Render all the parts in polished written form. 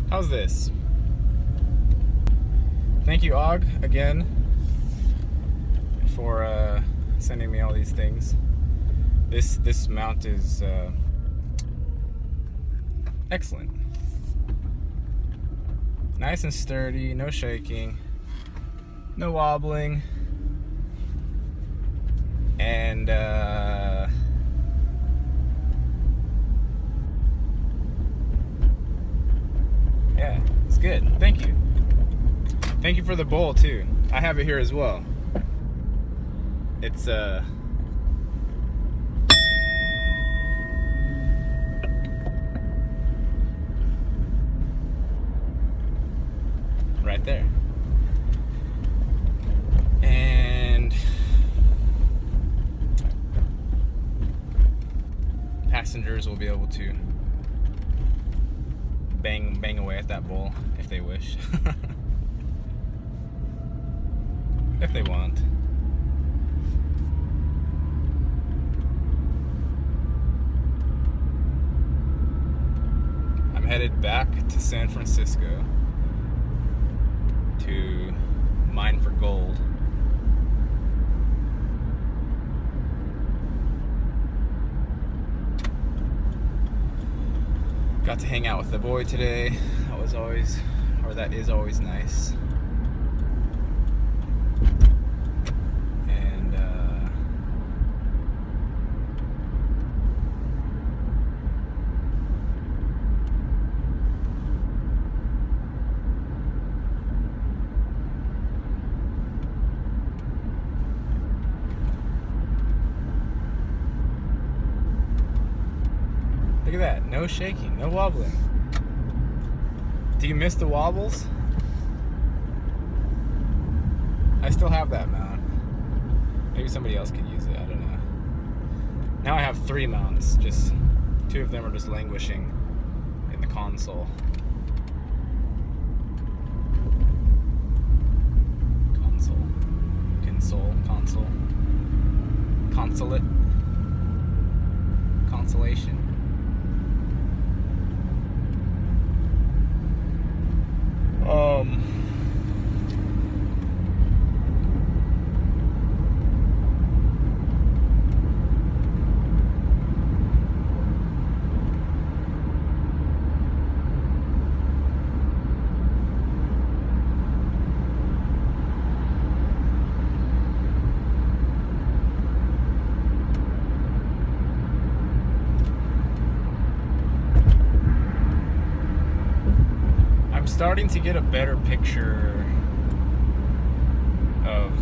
How's this? Thank you, Og, again, for sending me all these things. This mount is excellent. Nice and sturdy, no shaking, no wobbling, and yeah, it's good. Thank you. Thank you for the bowl too. I have it here as well. It's right there. And passengers will be able to bang away at that bowl if they wish. If they want. I'm headed back to San Francisco to mine for gold. Got to hang out with the boy today. That is always nice. And look at that, no shaking, no wobbling. Do you miss the wobbles? I still have that mount. Maybe somebody else could use it, I don't know. Now I have 3 mounts, just 2 of them are just languishing in the console. Consulate. Consolation. Starting to get a better picture of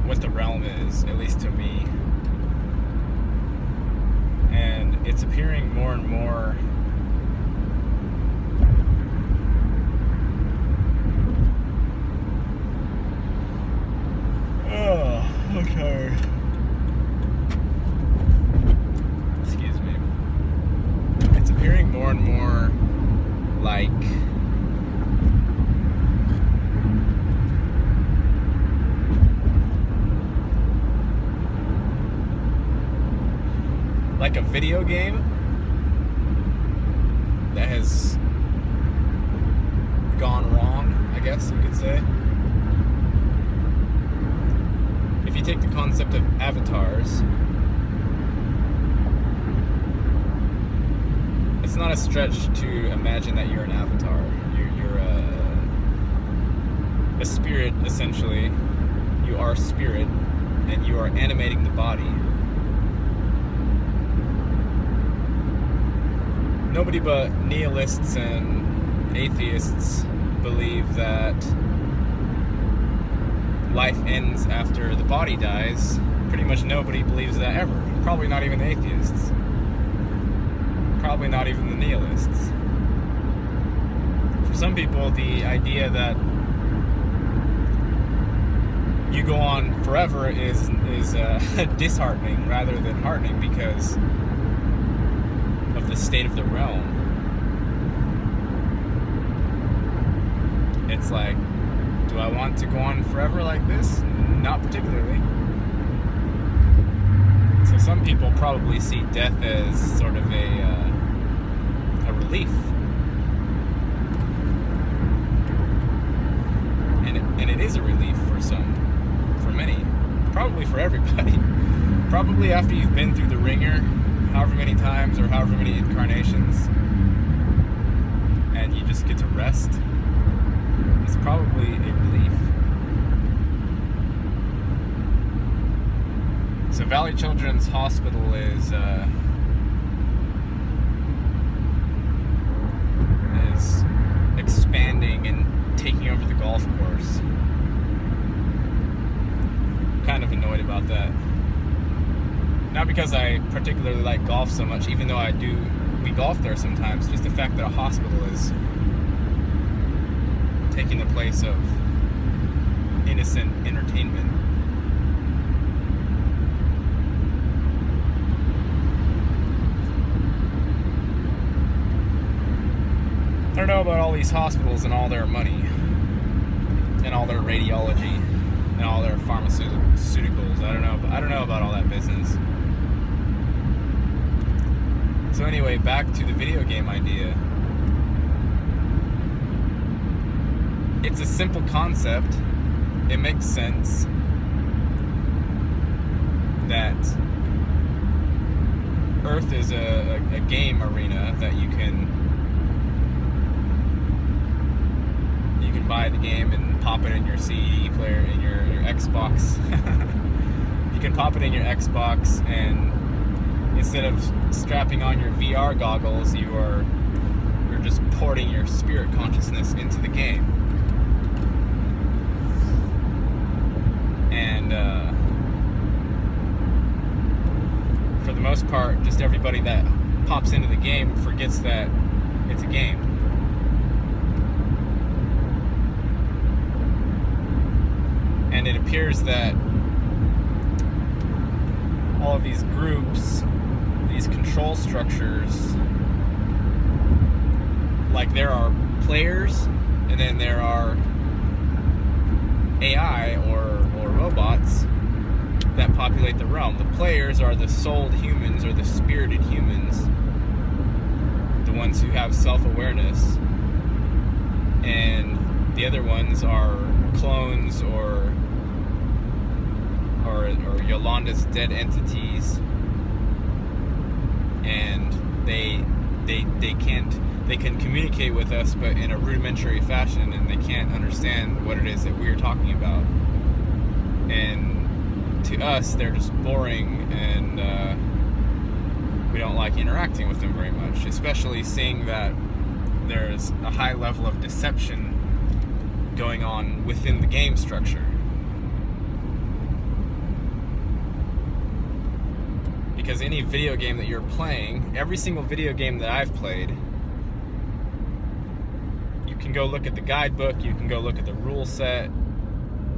what the realm is, at least to me, and it's appearing more and more I'm tired. Excuse me. It's appearing more and more like a video game that has gone wrong, I guess you could say. If you take the concept of avatars, it's not a stretch to imagine that you're an avatar. You're a spirit, essentially. You are spirit, and you are animating the body. Nobody but nihilists and atheists believe that life ends after the body dies. Pretty much nobody believes that ever. Probably not even the atheists. Probably not even the nihilists. For some people, the idea that you go on forever is disheartening rather than heartening because of the state of the realm. It's like, do I want to go on forever like this? Not particularly. So some people probably see death as sort of a relief. for everybody. Probably after you've been through the ringer however many times or however many incarnations and you just get to rest, it's probably a relief. So Valley Children's Hospital is expanding and taking over the golf course. Kind of annoyed about that. Not because I particularly like golf so much, even though we golf there sometimes, just the fact that a hospital is taking the place of innocent entertainment. I don't know about all these hospitals and all their money, and all their radiology, and all their pharmaceuticals. I don't know about all that business. So anyway, back to the video game idea. It's a simple concept. It makes sense that Earth is a game arena that you can buy the game and pop it in your CD player, in your Xbox. You can pop it in your Xbox, and instead of strapping on your VR goggles, you're just porting your spirit consciousness into the game. And for the most part, just everybody that pops into the game forgets that it's a game. And it appears that all of these groups, these control structures, like there are players, and then there are AI or robots that populate the realm. The players are the souled humans or the spirited humans, the ones who have self-awareness, and the other ones are clones or Yolanda's dead entities, and they can communicate with us, but in a rudimentary fashion, and they can't understand what it is that we're talking about. And to us, they're just boring, and we don't like interacting with them very much, especially seeing that there's a high level of deception going on within the game structure. Because any video game that you're playing, every single video game that I've played, you can go look at the guidebook, you can go look at the rule set,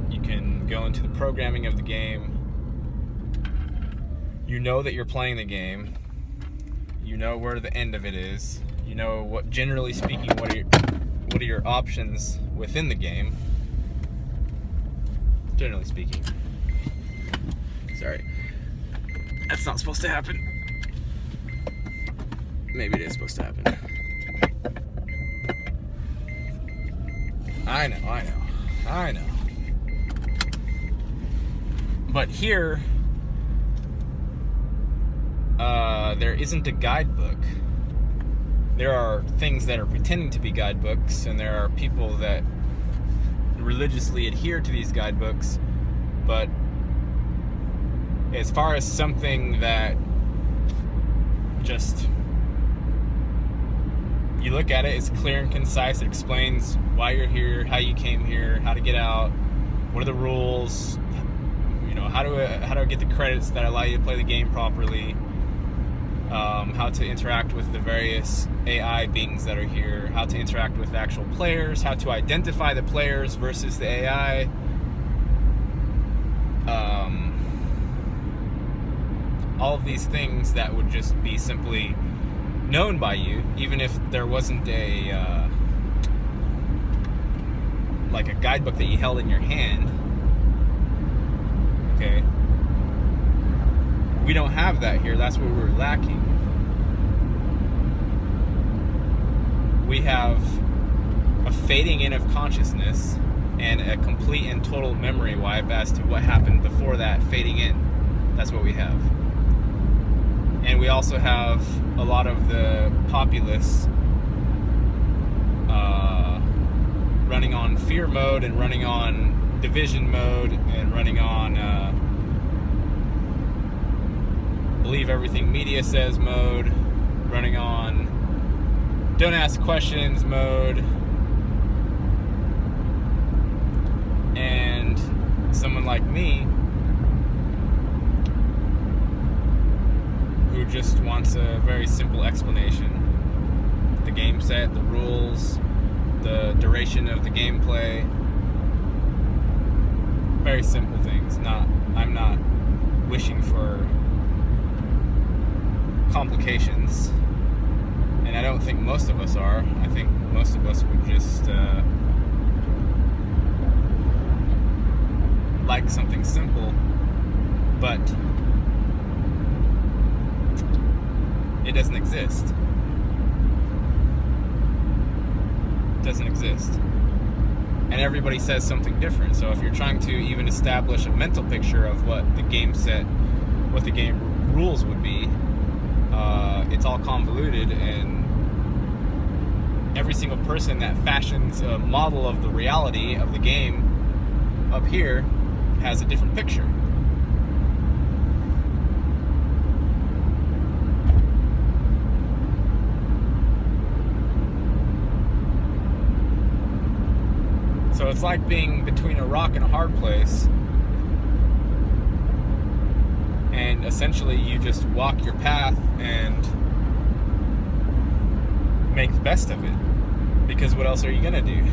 you can go into the programming of the game. You know that you're playing the game. You know where the end of it is. You know what, generally speaking, what are your options within the game. Generally speaking. Sorry. That's not supposed to happen. Maybe it is supposed to happen. I know. But here, there isn't a guidebook. There are things that are pretending to be guidebooks, and there are people that religiously adhere to these guidebooks, but as far as something that just, you look at it, it's clear and concise, it explains why you're here, how you came here, how to get out, what are the rules, you know, how to get the credits that allow you to play the game properly, how to interact with the various AI beings that are here, how to interact with the actual players, how to identify the players versus the AI. All of these things that would just be simply known by you, even if there wasn't a like a guidebook that you held in your hand. Okay, we don't have that here. That's what we're lacking. We have a fading in of consciousness and a complete and total memory wipe as to what happened before that fading in. That's what we have. And we also have a lot of the populace running on fear mode and running on division mode and running on believe everything media says mode, running on don't ask questions mode, and someone like me who just wants a very simple explanation. The game set, the rules, the duration of the gameplay. Very simple things. I'm not wishing for complications. And I don't think most of us are. I think most of us would just like something simple, but it doesn't exist. It doesn't exist. And everybody says something different. So if you're trying to even establish a mental picture of what the game set, what the game rules would be, it's all convoluted, and every single person that fashions a model of the reality of the game up here has a different picture. So it's like being between a rock and a hard place, and essentially you just walk your path and make the best of it, because what else are you gonna do,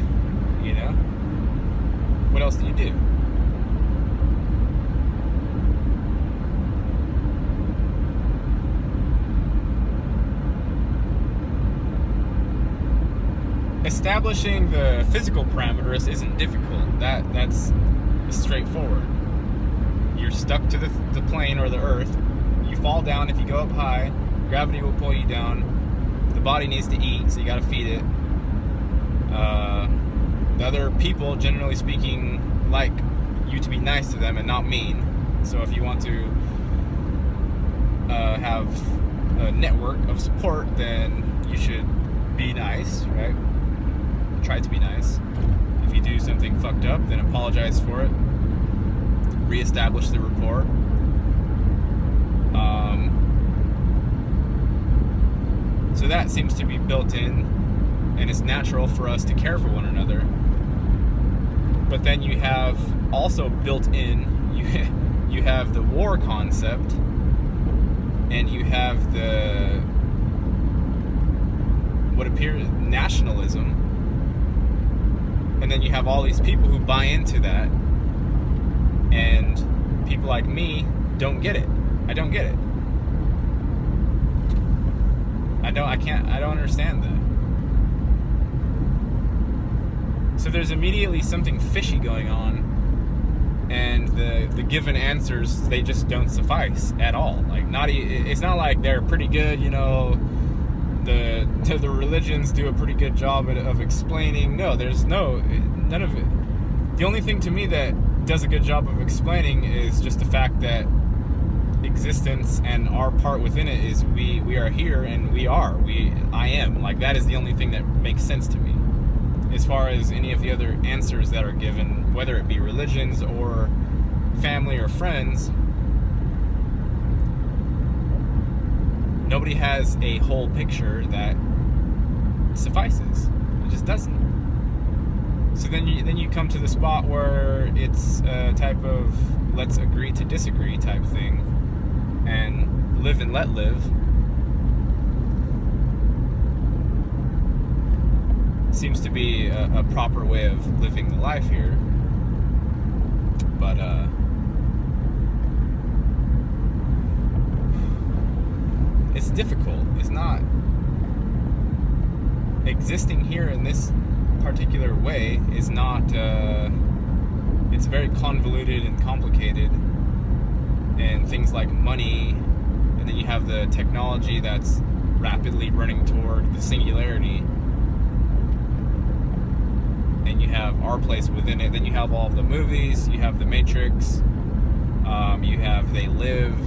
you know? What else do you do? Establishing the physical parameters isn't difficult. That's straightforward. You're stuck to the plane or the earth. You fall down if you go up high. Gravity will pull you down. The body needs to eat, so you gotta feed it. The other people, generally speaking, like you to be nice to them and not mean. So if you want to have a network of support, then you should be nice, right? Try to be nice. If you do something fucked up, then apologize for it. Reestablish the rapport. So that seems to be built in, and it's natural for us to care for one another. But then you have also built in, you have the war concept, and you have the what appears nationalism. And then you have all these people who buy into that, and people like me don't get it. I don't get it. I don't understand that. So there's immediately something fishy going on, and the given answers, they just don't suffice at all. Like, it's not like they're pretty good, you know, the religions do a pretty good job of explaining. No, there's none of it. The only thing to me that does a good job of explaining is just the fact that existence and our part within it is we are here, and I am. Like, that is the only thing that makes sense to me. As far as any of the other answers that are given, whether it be religions or family or friends, nobody has a whole picture that suffices. It just doesn't. So then you come to the spot where it's a type of let's agree to disagree type thing, and live and let live. Seems to be a proper way of living the life here. But it's difficult. It's not existing here in this particular way is not it's very convoluted and complicated, and things like money, and then you have the technology that's rapidly running toward the singularity, and you have have our place within it. Then you have all of the movies, you have The Matrix, you have They Live,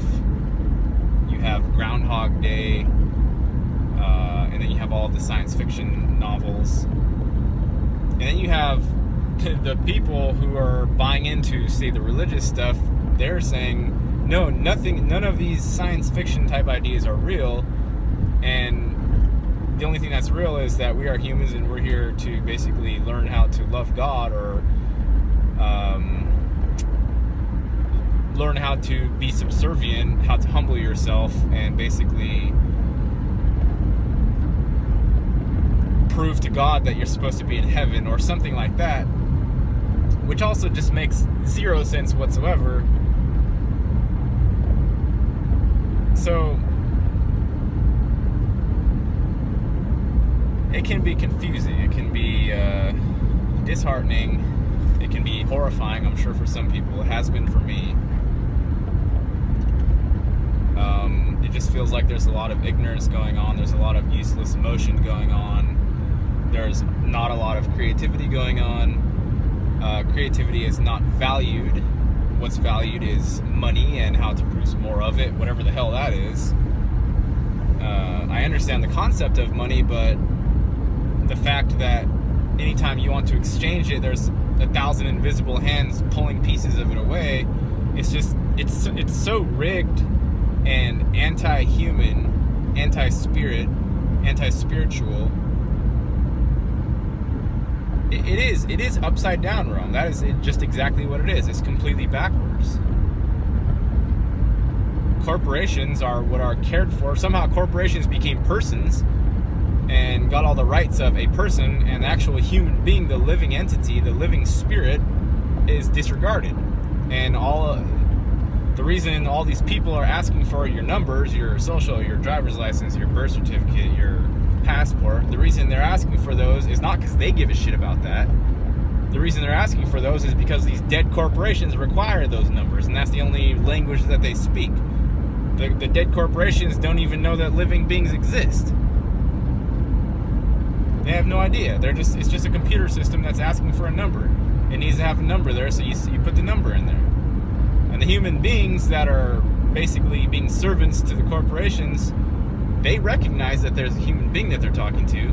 you have Groundhog Day, and then you have all of the science fiction novels. And then you have the people who are buying into, say, the religious stuff. They're saying, no, none of these science fiction type ideas are real, and the only thing that's real is that we are humans and we're here to basically learn how to love God, or learn how to be subservient, how to humble yourself, and basically prove to God that you're supposed to be in heaven, or something like that, which also just makes zero sense whatsoever. So it can be confusing, it can be disheartening, it can be horrifying, I'm sure, for some people. It has been for me. It just feels like there's a lot of ignorance going on, there's a lot of useless emotion going on, there's not a lot of creativity going on. Creativity is not valued. What's valued is money and how to produce more of it, whatever the hell that is. I understand the concept of money, but the fact that anytime you want to exchange it, there's 1,000 invisible hands pulling pieces of it away. It's just, it's so rigged and anti-human, anti-spirit, anti-spiritual. It is upside down, Rome. That is just exactly what it is. It's completely backwards. Corporations are what are cared for. Somehow corporations became persons and got all the rights of a person, and the actual human being, the living entity, the living spirit, is disregarded. And the reason all these people are asking for your numbers, your social, your driver's license, your birth certificate, your passport, the reason they're asking for those is not because they give a shit about that. The reason they're asking for those is because these dead corporations require those numbers, and that's the only language that they speak. The dead corporations don't even know that living beings exist. They have no idea. It's just a computer system that's asking for a number. It needs to have a number there, so you put the number in there. And the human beings that are basically being servants to the corporations, they recognize that there's a human being that they're talking to,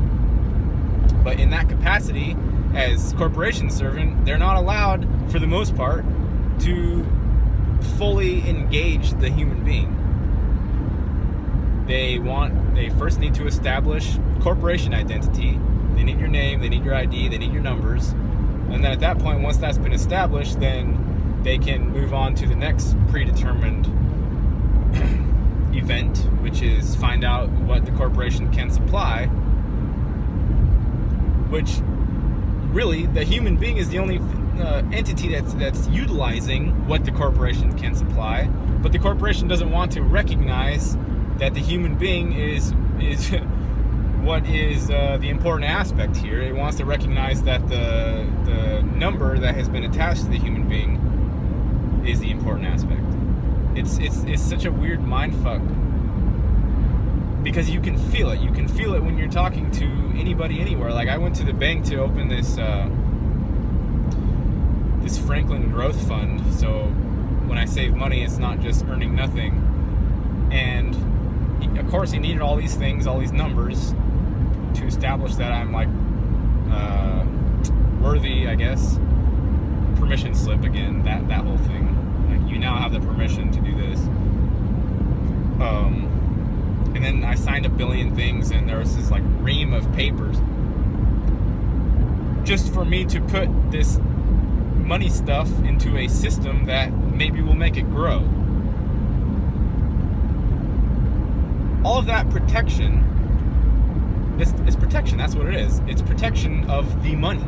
but in that capacity, as corporation servant, they're not allowed, for the most part, to fully engage the human being. They first need to establish corporation identity. They need your name, they need your ID, they need your numbers, and then at that point, once that's been established, then they can move on to the next predetermined event, which is find out what the corporation can supply, which really the human being is the only entity that's utilizing what the corporation can supply, but the corporation doesn't want to recognize that the human being is what is the important aspect here. It wants to recognize that the number that has been attached to the human being is the important aspect. It's such a weird mindfuck, because you can feel it. You can feel it when you're talking to anybody anywhere. Like, I went to the bank to open this this Franklin Growth Fund, so when I save money, it's not just earning nothing. And of course, he needed all these things, all these numbers, to establish that I'm like worthy, I guess. Permission slip again, that whole thing. Like, you now have the permission to do this. And then I signed a billion things, and there was this like ream of papers just for me to put this money stuff into a system that maybe will make it grow. All of that protection, it's protection, that's what it is. It's protection of the money.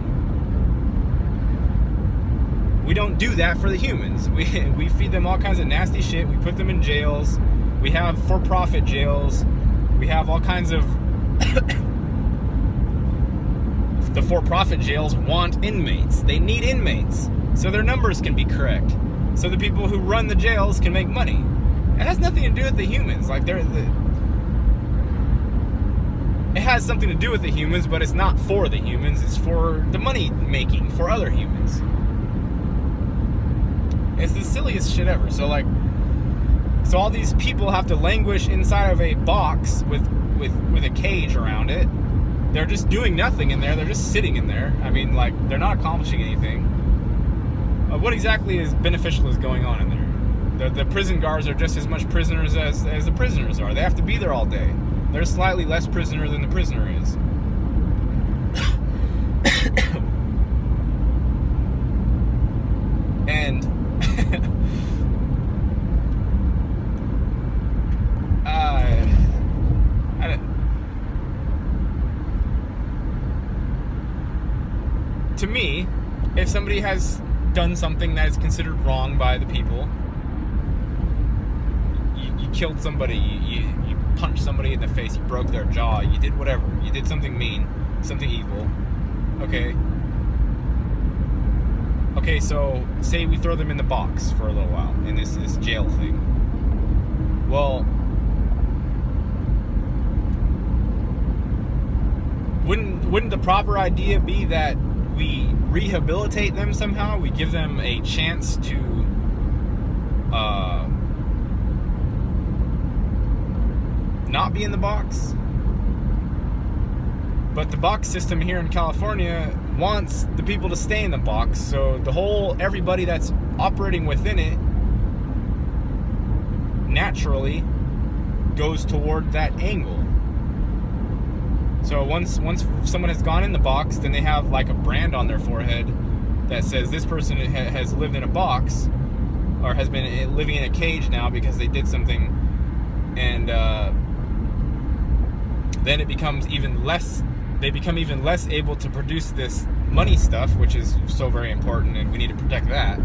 We don't do that for the humans. We feed them all kinds of nasty shit. We put them in jails. We have for-profit jails. We have all kinds of... The for-profit jails want inmates. They need inmates, so their numbers can be correct, so the people who run the jails can make money. It has nothing to do with the humans. Like, it has something to do with the humans, but it's not for the humans. It's for the money making for other humans. It's the silliest shit ever. So like, so all these people have to languish inside of a box with a cage around it. They're just doing nothing in there. They're just sitting in there. I mean, like, they're not accomplishing anything. What exactly is beneficial is going on in there? The prison guards are just as much prisoners as the prisoners are. They have to be there all day. They're slightly less prisoner than the prisoner is. And to me, if somebody has done something that is considered wrong by the people, you killed somebody, you punched somebody in the face, you broke their jaw, you did whatever, you did something mean, something evil, okay, so say we throw them in the box for a little while in this jail thing. Well, wouldn't the proper idea be that we rehabilitate them somehow? We give them a chance to not be in the box. But the box system here in California wants the people to stay in the box, so everybody that's operating within it naturally goes toward that angle. So once someone has gone in the box, then they have like a brand on their forehead that says this person has lived in a box, or has been living in a cage now because they did something, and then it becomes even less. They become even less able to produce this money stuff, which is so very important, and we need to protect that.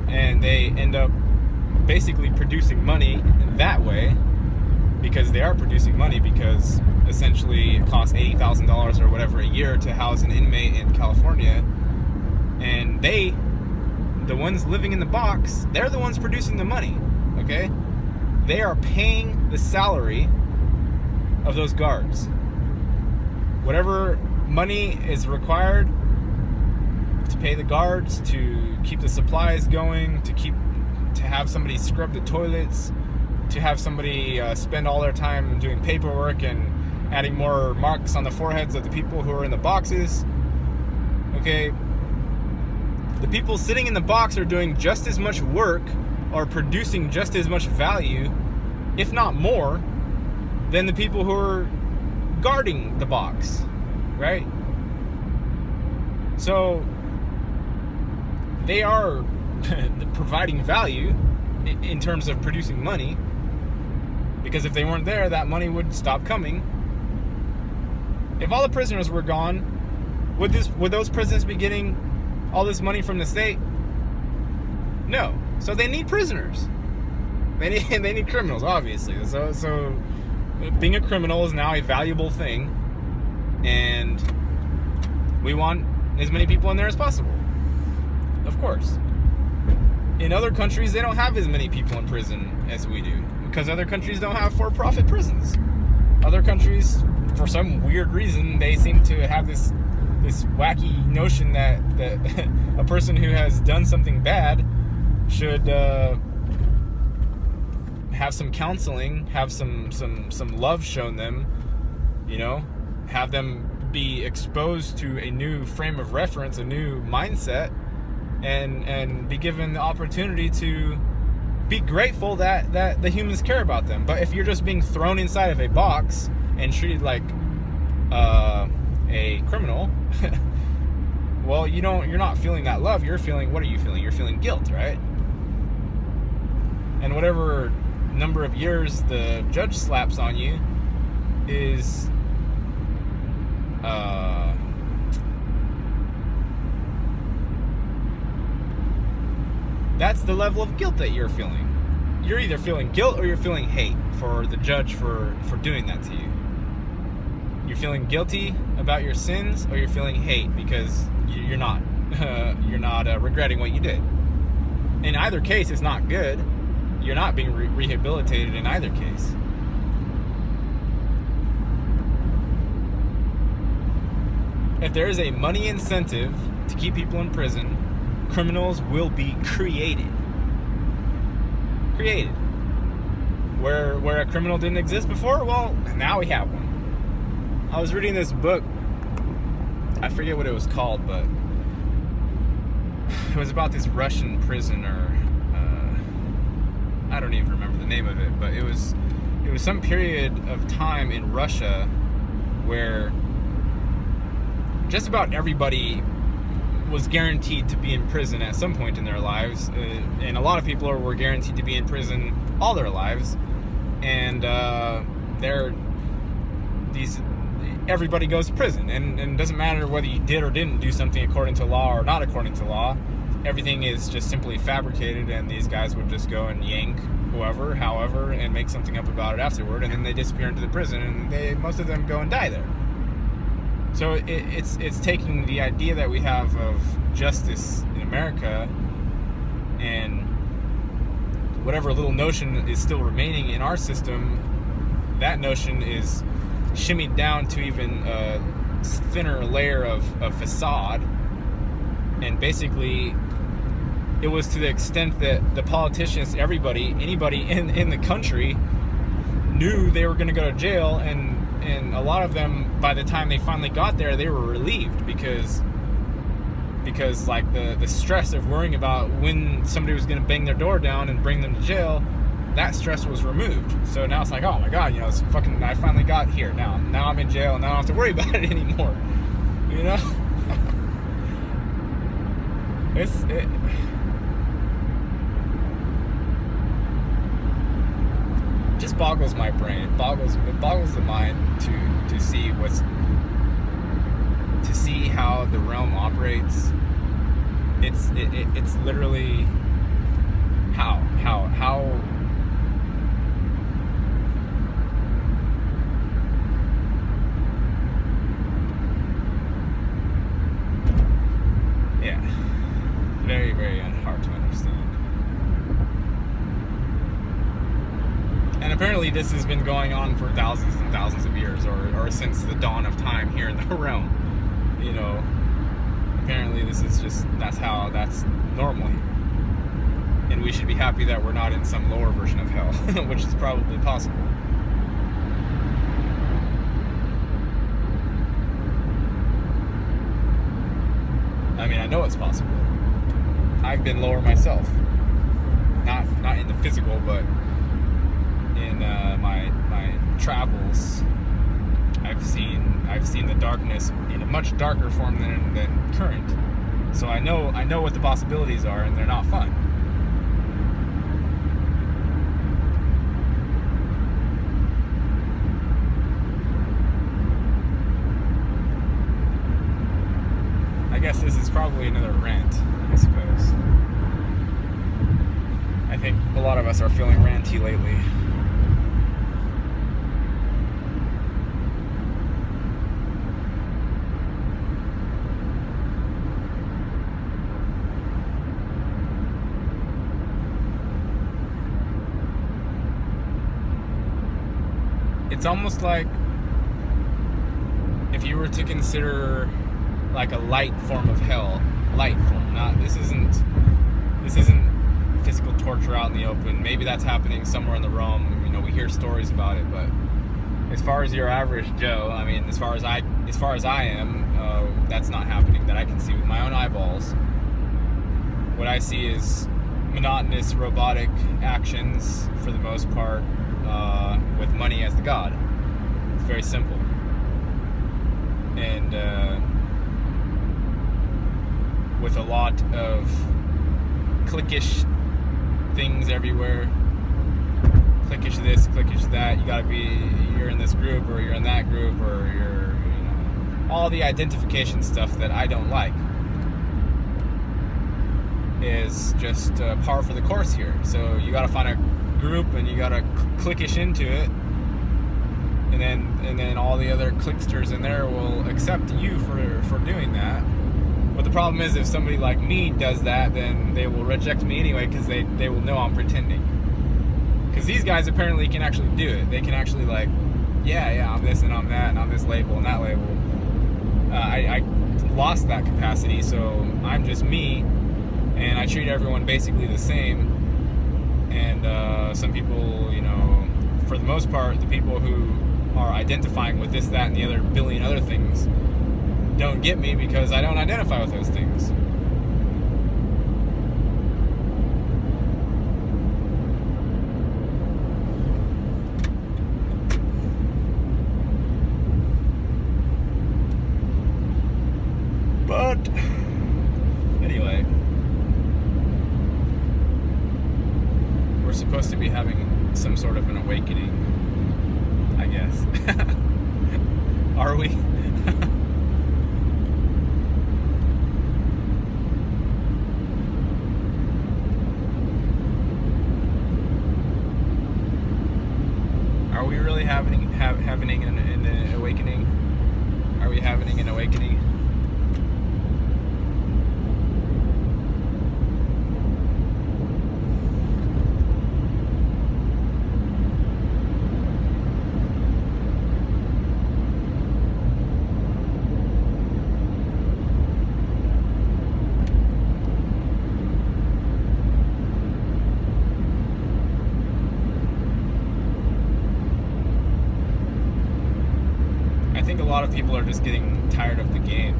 And they end up basically producing money that way, because they are producing money, because essentially it costs $80,000 or whatever a year to house an inmate in California, and the ones living in the box, they're the ones producing the money, okay? They are paying the salary of those guards. Whatever money is required to pay the guards, to keep the supplies going, to have somebody scrub the toilets, to have somebody spend all their time doing paperwork and adding more marks on the foreheads of the people who are in the boxes. Okay, the people sitting in the box are doing just as much work, or producing just as much value, if not more, than the people who are guarding the box, right? So they are providing value in terms of producing money, because if they weren't there, that money would stop coming. If all the prisoners were gone, would those prisons be getting all this money from the state? No. So they need prisoners. They need criminals, obviously. So being a criminal is now a valuable thing, and we want as many people in there as possible, of course. In other countries, they don't have as many people in prison as we do, because other countries don't have for-profit prisons. Other countries, for some weird reason, they seem to have this wacky notion that a person who has done something bad should have some counseling, have some love shown them, you know, have them be exposed to a new frame of reference, a new mindset, and be given the opportunity to be grateful that the humans care about them. But if you're just being thrown inside of a box and treated like a criminal, well, you're not feeling that love. You're feeling, what are you feeling? You're feeling guilt, right? And whatever number of years the judge slaps on you is that's the level of guilt that you're feeling. You're either feeling guilt or you're feeling hate for the judge for doing that to you. You're feeling guilty about your sins, or you're feeling hate because you're not regretting what you did. In either case, it's not good. You're not being rehabilitated in either case. if there is a money incentive to keep people in prison, criminals will be created. Where a criminal didn't exist before, well, now we have one. I was reading this book, I forget what it was called, but it was about this Russian prisoner. I don't even remember the name of it, but it was some period of time in Russia where just about everybody was guaranteed to be in prison at some point in their lives, and a lot of people were guaranteed to be in prison all their lives, and everybody goes to prison, and it doesn't matter whether you did or didn't do something according to law or not according to law. Everything is just simply fabricated, and these guys would just go and yank whoever, however, and make something up about it afterward, and then they disappear into the prison, and most of them go and die there. So it's taking the idea that we have of justice in America, and whatever little notion is still remaining in our system, that notion is shimmied down to even a thinner layer of facade. And basically, it was to the extent that the politicians, anybody in the country knew they were going to go to jail, and a lot of them, by the time they finally got there, they were relieved because like the stress of worrying about when somebody was going to bang their door down and bring them to jail, that stress was removed. So now it's like, oh my God, you know, I finally got here. Now I'm in jail, and now I don't have to worry about it anymore. You know? It just boggles my brain. It boggles the mind to see how the realm operates. It's literally how yeah, very, very hard to understand. And apparently this has been going on for thousands and thousands of years, or since the dawn of time here in the realm. You know, apparently that's normal here. And we should be happy that we're not in some lower version of hell, which is probably possible. I mean, I know it's possible. I've been lower myself. Not in the physical, but in my travels. I've seen the darkness in a much darker form than current. So I know what the possibilities are, and they're not fun. I guess this is probably another rant, I suppose. I think a lot of us are feeling ranty lately. It's almost like if you were to consider like a light form of hell, this isn't physical torture out in the open. Maybe that's happening somewhere in the realm. You know, we hear stories about it, but as far as your average Joe, I mean, as far as I am, that's not happening that I can see with my own eyeballs. What I see is monotonous, robotic actions for the most part, with money as the god. It's very simple. And with a lot of cliquish things everywhere. Cliquish this, cliquish that. You're in this group, or you're in that group, or all the identification stuff that I don't like is just par for the course here. So you gotta find a group, and you gotta cliquish into it, and then all the other clicksters in there will accept you for doing that. But the problem is, if somebody like me does that, then they will reject me anyway, because they will know I'm pretending. Because these guys apparently can actually do it. They can actually, like, yeah, I'm this and I'm that, and I'm this label and that label. I lost that capacity, so I'm just me, and I treat everyone basically the same. And some people, you know, for the most part, the people who are identifying with this, that, and the other billion other things don't get me because I don't identify with those things. But anyway, we're supposed to be having some sort of an awakening, I guess. Are we? Are we really having an awakening? Are we having an awakening? I think a lot of people are just getting tired of the game.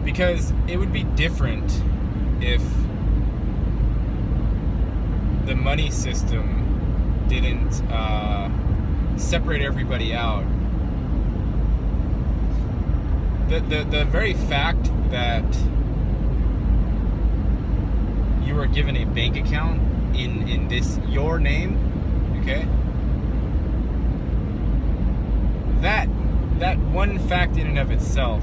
Because it would be different if the money system didn't separate everybody out. The very fact that you are given a bank account in this your name, okay, that one fact in and of itself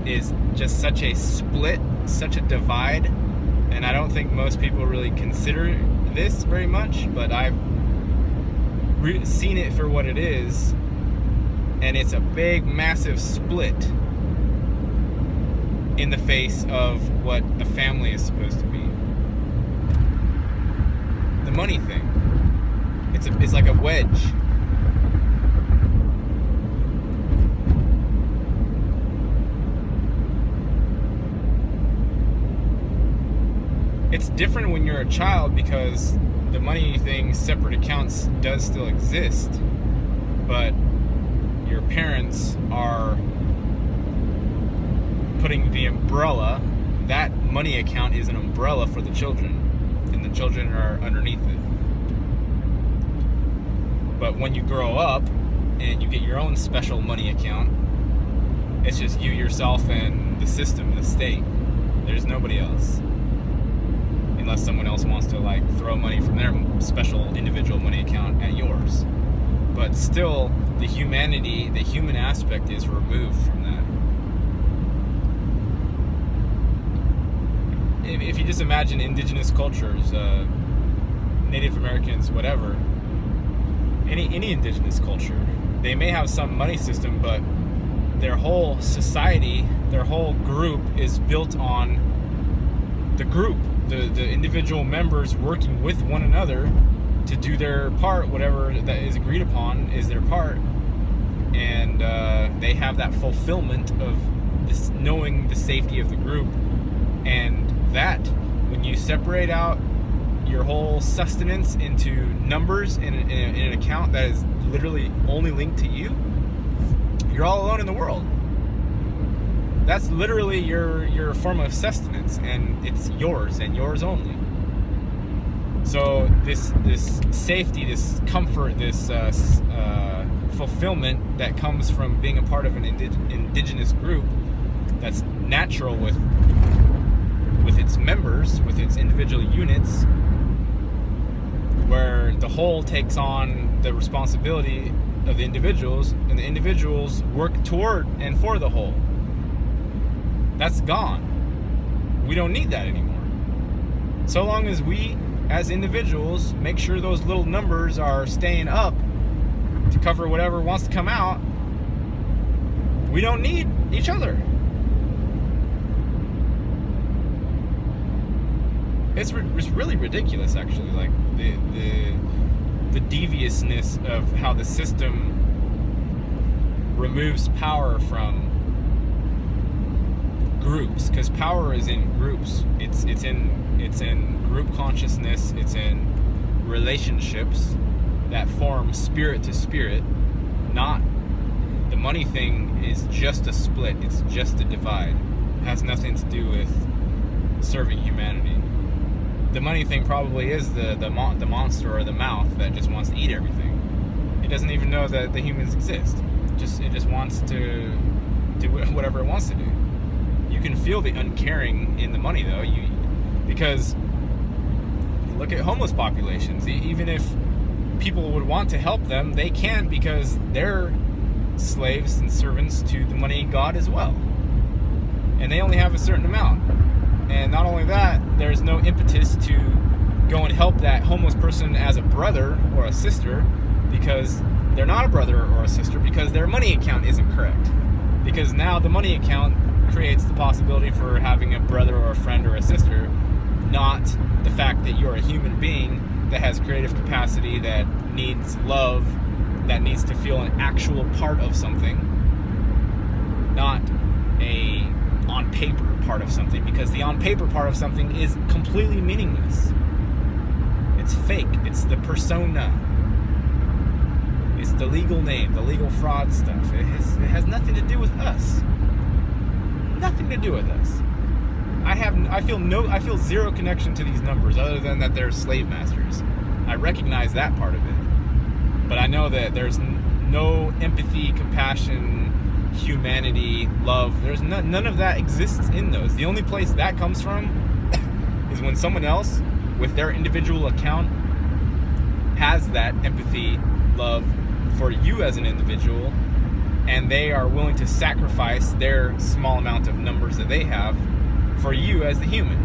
is just such a split, such a divide, and I don't think most people really consider this very much, but I've seen it for what it is, and it's a big, massive split in the face of what a family is supposed to be. The money thing. It's like a wedge. It's different when you're a child because the money thing, separate accounts, does still exist, but your parents are putting the umbrella. That money account is an umbrella for the children, and the children are underneath it. But when you grow up and you get your own special money account, it's just you, yourself, and the system, the state. There's nobody else. Unless someone else wants to like throw money from their special individual money account at yours. But still, the humanity, the human aspect is removed from that. If you just imagine indigenous cultures, Native Americans, whatever, any indigenous culture, they may have some money system, but their whole society, their whole group is built on the group, the individual members working with one another to do their part, whatever that is agreed upon is their part, and they have that fulfillment of this, knowing the safety of the group. And that, when you separate out your whole sustenance into numbers in an account that is literally only linked to you, you're all alone in the world. That's literally your form of sustenance, and it's yours and yours only. So this safety, this comfort, this fulfillment that comes from being a part of an indigenous group that's natural with its members, with its individual units, where the whole takes on the responsibility of the individuals, and the individuals work toward and for the whole. That's gone. We don't need that anymore. So long as we, as individuals, make sure those little numbers are staying up to cover whatever wants to come out, we don't need each other. It's really ridiculous, actually. Like the the deviousness of how the system removes power from groups, because power is in groups. It's in group consciousness. It's in relationships that form spirit to spirit. Not the money thing is just a split. It's just a divide. It has nothing to do with serving humanity. The money thing probably is the monster or the mouth that just wants to eat everything. It doesn't even know that the humans exist. It just wants to do whatever it wants to do. You can feel the uncaring in the money, though. Because look at homeless populations. Even if people would want to help them, they can't, because they're slaves and servants to the money god as well. And they only have a certain amount. And not only that, there's no impetus to go and help that homeless person as a brother or a sister, because they're not a brother or a sister, because their money account isn't correct. Because now the money account creates the possibility for having a brother or a friend or a sister, not the fact that you're a human being that has creative capacity, that needs love, that needs to feel an actual part of something, not a on paper part of something, because the on paper part of something is completely meaningless. It's fake. It's the persona. It's the legal name, the legal fraud stuff. It has nothing to do with us. Nothing to do with us. I feel zero connection to these numbers, other than that they're slave masters. I recognize that part of it, but I know that there's no empathy, compassion, humanity, love. There's none of that exists in those. The only place that comes from is when someone else with their individual account has that empathy, love for you as an individual, and they are willing to sacrifice their small amount of numbers that they have for you as the human.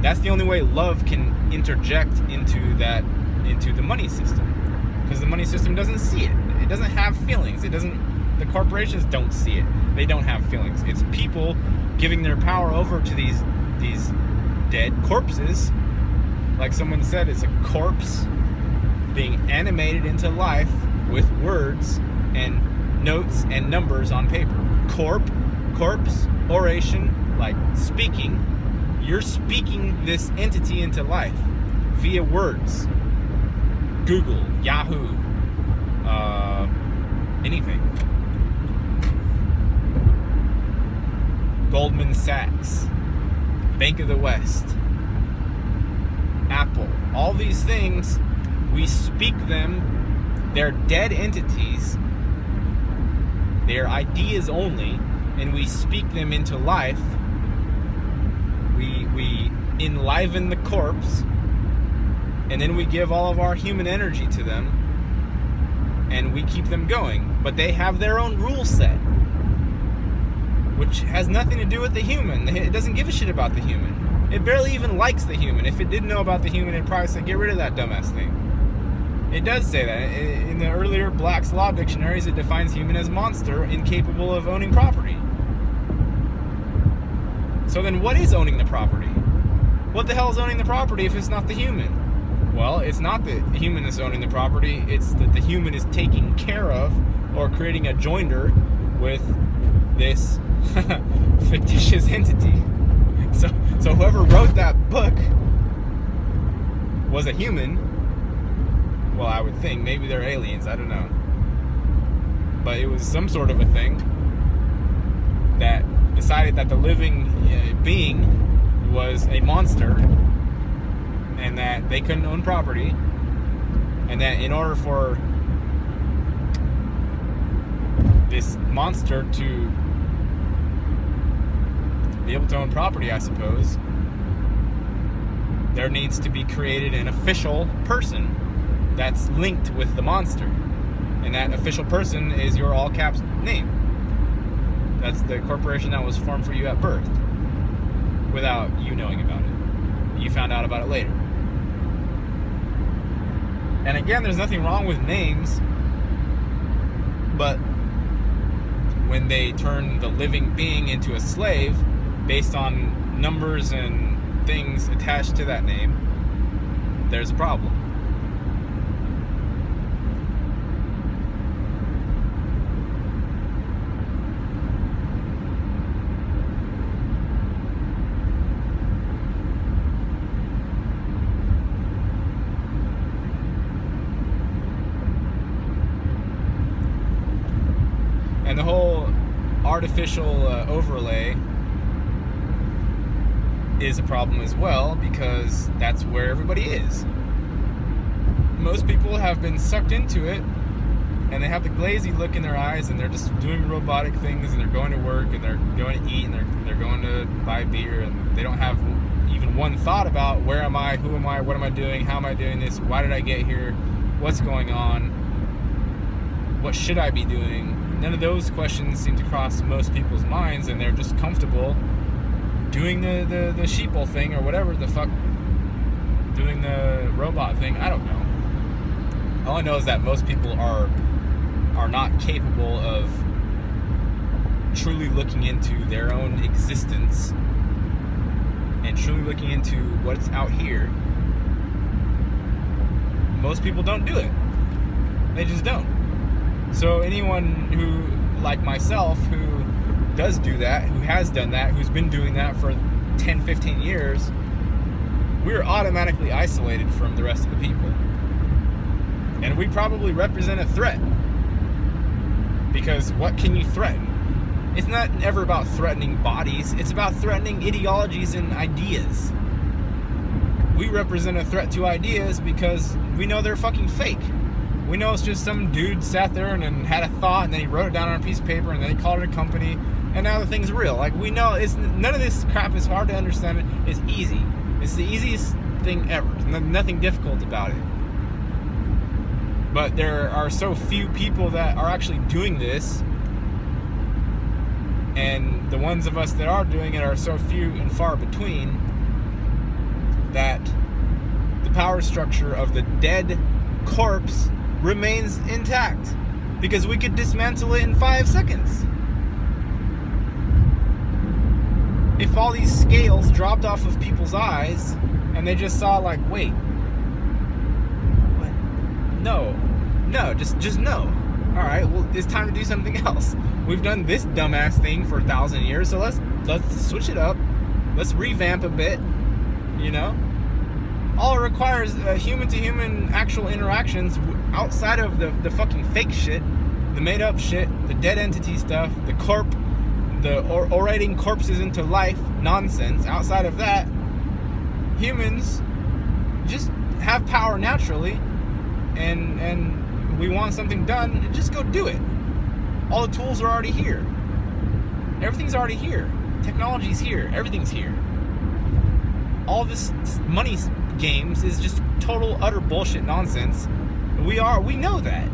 That's the only way love can interject into the money system, because the money system doesn't see it. It doesn't have feelings. The corporations don't see it. They don't have feelings. It's people giving their power over to these dead corpses. Like someone said, it's a corpse being animated into life with words and notes and numbers on paper. Corpse, oration, like speaking. You're speaking this entity into life via words. Google, Yahoo, anything. Goldman Sachs, Bank of the West, Apple, all these things, we speak them, they're dead entities, they're ideas only, and we speak them into life. We enliven the corpse, and then we give all of our human energy to them, and we keep them going. But they have their own rule set, which has nothing to do with the human. It doesn't give a shit about the human. It barely even likes the human. If it didn't know about the human, it'd probably say, get rid of that dumbass thing. It does say that. In the earlier Black's Law dictionaries, it defines human as monster, incapable of owning property. So then what is owning the property? What the hell is owning the property if it's not the human? Well, it's not the human that's owning the property, it's that the human is taking care of or creating a joinder with this fictitious entity. So whoever wrote that book was a human. Well, I would think. Maybe they're aliens, I don't know. But it was some sort of a thing that decided that the living being was a monster, and that they couldn't own property, and that in order for this monster to be able to own property, I suppose, there needs to be created an official person that's linked with the monster, and that official person is your all caps name. That's the corporation that was formed for you at birth, without you knowing about it. You found out about it later. And again, there's nothing wrong with names, but when they turn the living being into a slave based on numbers and things attached to that name, there's a problem. And the whole artificial overlay is a problem as well, because that's where everybody is. Most people have been sucked into it, and they have the glazy look in their eyes, and they're just doing robotic things, and they're going to work, and they're going to eat, and they're going to buy beer, and they don't have even one thought about where am I, who am I, what am I doing, how am I doing this, why did I get here, what's going on, what should I be doing. None of those questions seem to cross most people's minds, and they're just comfortable doing the sheeple thing, or whatever the fuck, doing the robot thing. I don't know. All I know is that most people are not capable of truly looking into their own existence and truly looking into what's out here. Most people don't do it. They just don't. So anyone who, like myself, who does do that, who has done that, who's been doing that for 10, 15 years, we're automatically isolated from the rest of the people. And we probably represent a threat. Because what can you threaten? It's not ever about threatening bodies, it's about threatening ideologies and ideas. We represent a threat to ideas because we know they're fucking fake. We know it's just some dude sat there and had a thought, and then he wrote it down on a piece of paper, and then he called it a company, and now the thing's real. Like, we know it's none of this crap is hard to understand. It's easy. It's the easiest thing ever. There's nothing difficult about it. But there are so few people that are actually doing this, and the ones of us that are doing it are so few and far between, that the power structure of the dead corpse remains intact, because we could dismantle it in 5 seconds. If all these scales dropped off of people's eyes and they just saw, like, wait, what? No, just no. All right, well, it's time to do something else. We've done this dumbass thing for 1,000 years, so let's switch it up. Let's revamp a bit, you know? All it requires human-to-human actual interactions outside of the fucking fake shit, the made-up shit, the dead entity stuff, the orating corpses into life nonsense. Outside of that, humans just have power naturally, and we want something done, just go do it. All the tools are already here. Everything's already here. Technology's here. Everything's here. All this money games is just total utter bullshit nonsense. We know that.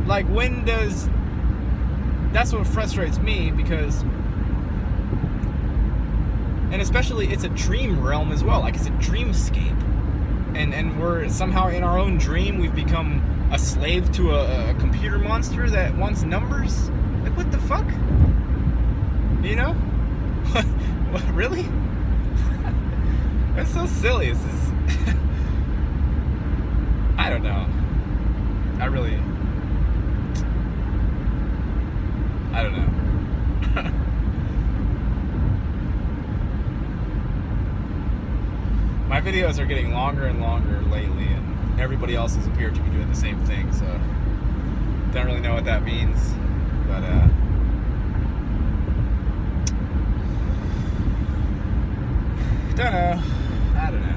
Like, when does, that's what frustrates me, because, and especially it's a dream realm as well, like it's a dreamscape, and we're somehow in our own dream, we've become a slave to a computer monster that wants numbers. Like, what the fuck? You know? What, really? That's so silly. This is I don't know. I don't know. My videos are getting longer and longer lately, and everybody else has appeared to be doing the same thing, so don't really know what that means, but don't know. I don't know.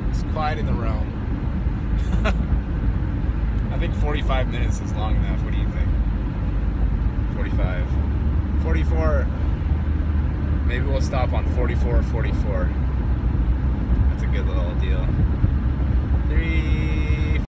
It's quiet in the realm. I think 45 minutes is long enough. What do you think? 45. 44. Maybe we'll stop on 44, 44. That's a good little deal. 3.